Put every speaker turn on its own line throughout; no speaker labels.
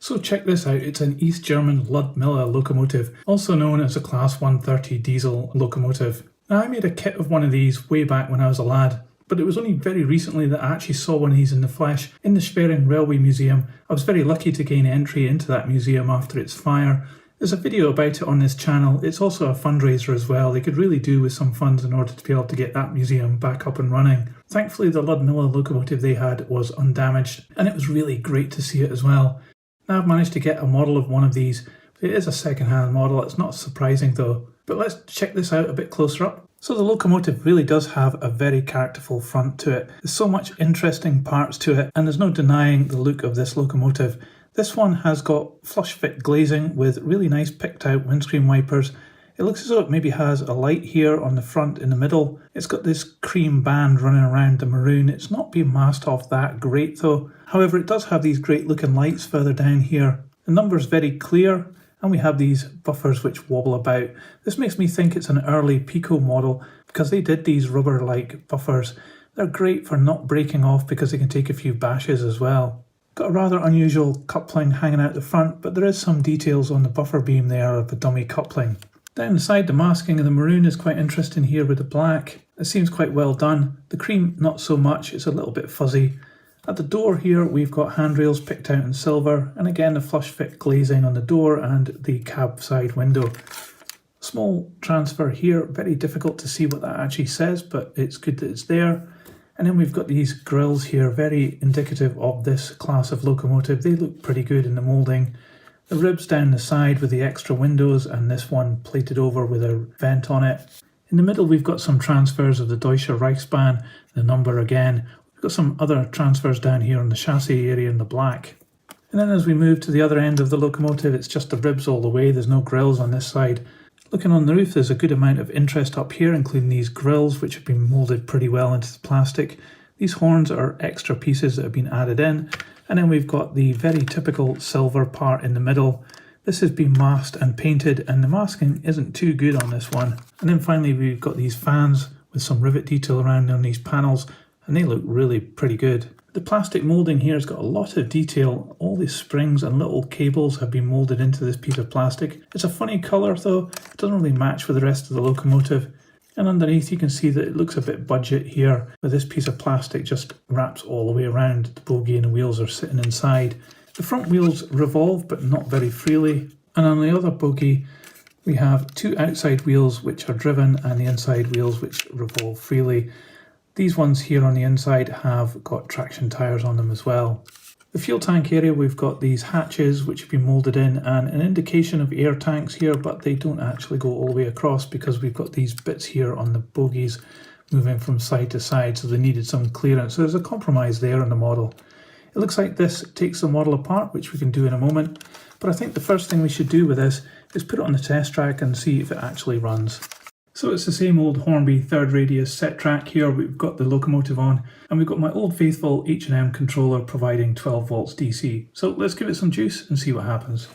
So check this out, it's an East German Ludmilla locomotive, also known as a Class 130 diesel locomotive. Now I made a kit of one of these way back when I was a lad, but it was only very recently that I actually saw one of these in the flesh in the Schwerin Railway Museum. I was very lucky to gain entry into that museum after its fire. There's a video about it on this channel. It's also a fundraiser as well. They could really do with some funds in order to be able to get that museum back up and running. Thankfully the Ludmilla locomotive they had was undamaged, and it was really great to see it as well. Now I've managed to get a model of one of these. It is a second-hand model, it's not surprising though. But let's check this out a bit closer up. So the locomotive really does have a very characterful front to it. There's so much interesting parts to it, and there's no denying the look of this locomotive. This one has got flush fit glazing with really nice picked out windscreen wipers. It looks as though it maybe has a light here on the front in the middle. It's got this cream band running around the maroon. It's not being masked off that great though. However, it does have these great looking lights further down here. The number's very clear, and we have these buffers which wobble about. This makes me think it's an early Piko model because they did these rubber-like buffers. They're great for not breaking off because they can take a few bashes as well. Got a rather unusual coupling hanging out the front, but there is some details on the buffer beam there of the dummy coupling. Down the side, the masking of the maroon is quite interesting here with the black. It seems quite well done. The cream, not so much, it's a little bit fuzzy. At the door here, we've got handrails picked out in silver, and again the flush fit glazing on the door and the cab side window. Small transfer here, very difficult to see what that actually says, but it's good that it's there. And then we've got these grills here, very indicative of this class of locomotive. They look pretty good in the moulding. The ribs down the side with the extra windows, and this one plated over with a vent on it. In the middle we've got some transfers of the Deutsche Reichsbahn, the number again. We've got some other transfers down here on the chassis area in the black. And then as we move to the other end of the locomotive, it's just the ribs all the way, there's no grills on this side. Looking on the roof, there's a good amount of interest up here, including these grills which have been moulded pretty well into the plastic. These horns are extra pieces that have been added in. And then we've got the very typical silver part in the middle. This has been masked and painted, and the masking isn't too good on this one. And then finally we've got these fans with some rivet detail around on these panels, and they look really pretty good. The plastic moulding here has got a lot of detail. All these springs and little cables have been moulded into this piece of plastic. It's a funny colour though, it doesn't really match with the rest of the locomotive. And underneath you can see that it looks a bit budget here, where this piece of plastic just wraps all the way around the bogie and the wheels are sitting inside. The front wheels revolve but not very freely, and on the other bogie we have two outside wheels which are driven and the inside wheels which revolve freely. These ones here on the inside have got traction tyres on them as well. The fuel tank area, we've got these hatches which have been moulded in and an indication of air tanks here, but they don't actually go all the way across because we've got these bits here on the bogies moving from side to side, so they needed some clearance. So there's a compromise there on the model. It looks like this takes the model apart, which we can do in a moment, but I think the first thing we should do with this is put it on the test track and see if it actually runs. So it's the same old Hornby third radius set track here. We've got the locomotive on, and we've got my old faithful H&M controller providing 12 volts DC. So let's give it some juice and see what happens.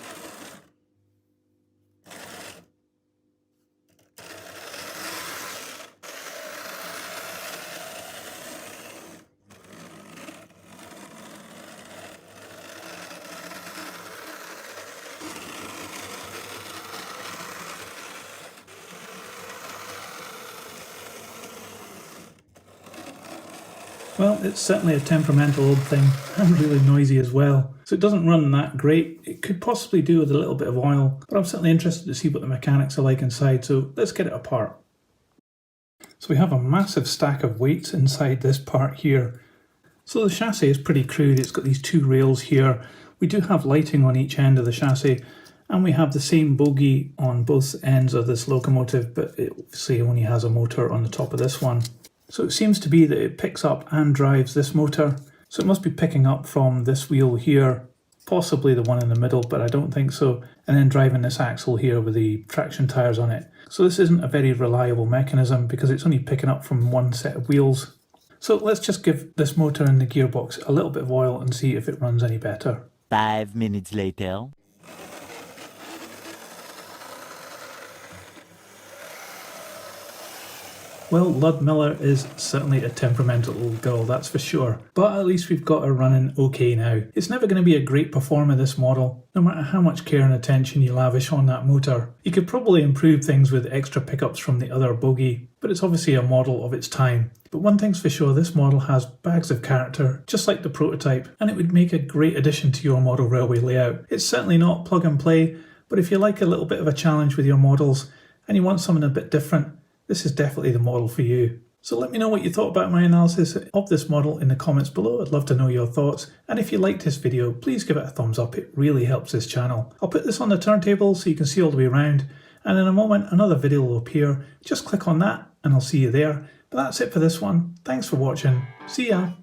Well, it's certainly a temperamental old thing and really noisy as well. So it doesn't run that great. It could possibly do with a little bit of oil, but I'm certainly interested to see what the mechanics are like inside, so let's get it apart. So we have a massive stack of weights inside this part here. So the chassis is pretty crude. It's got these two rails here. We do have lighting on each end of the chassis, and we have the same bogie on both ends of this locomotive, but it obviously only has a motor on the top of this one. So it seems to be that it picks up and drives this motor. So it must be picking up from this wheel here, possibly the one in the middle, but I don't think so. And then driving this axle here with the traction tyres on it. So this isn't a very reliable mechanism because it's only picking up from one set of wheels. So let's just give this motor and the gearbox a little bit of oil and see if it runs any better.
5 minutes later.
Well, Ludmilla is certainly a temperamental old girl, that's for sure. But at least we've got her running okay now. It's never going to be a great performer, this model, no matter how much care and attention you lavish on that motor. You could probably improve things with extra pickups from the other bogie, but it's obviously a model of its time. But one thing's for sure, this model has bags of character, just like the prototype, and it would make a great addition to your model railway layout. It's certainly not plug and play, but if you like a little bit of a challenge with your models, and you want something a bit different, this is definitely the model for you. So let me know what you thought about my analysis of this model in the comments below. I'd love to know your thoughts. And if you liked this video, please give it a thumbs up. It really helps this channel. I'll put this on the turntable so you can see all the way around. And in a moment, another video will appear. Just click on that and I'll see you there. But that's it for this one. Thanks for watching. See ya.